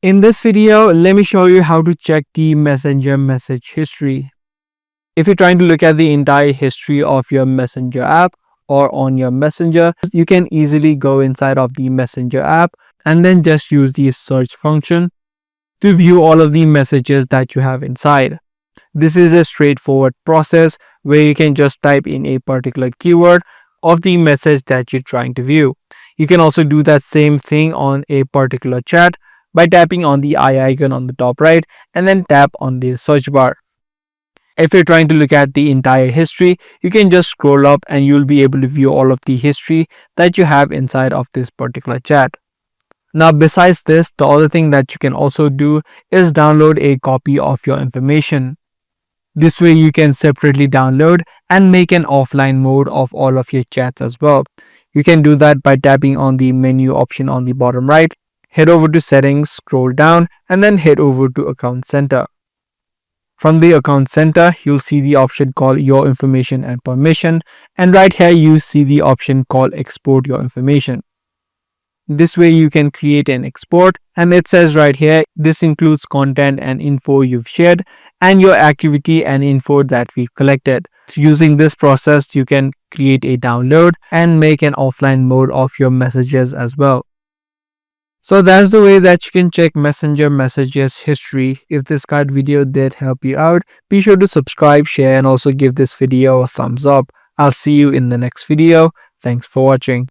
In this video, let me show you how to check the Messenger message history. If you're trying to look at the entire history of your Messenger app or on your Messenger, you can easily go inside of the Messenger app and then just use the search function to view all of the messages that you have inside. This is a straightforward process where you can just type in a particular keyword of the message that you're trying to view. You can also do that same thing on a particular chat by tapping on the eye icon on the top right and then tap on the search bar. If you're trying to look at the entire history, you can just scroll up and you'll be able to view all of the history that you have inside of this particular chat. Now, besides this, the other thing that you can also do is download a copy of your information. This way you can separately download and make an offline mode of all of your chats as well. You can do that by tapping on the menu option on the bottom right, head over to settings, scroll down and then head over to account center. From the account center, you'll see the option called your information and permission, and right here you see the option called export your information. This way you can create an export, and it says right here this includes content and info you've shared and your activity and info that we've collected. So using this process you can create a download and make an offline mode of your messages as well. So that's the way that you can check Messenger messages history. If this guide video did help you out, be sure to subscribe, share and also give this video a thumbs up. I'll see you in the next video. Thanks for watching.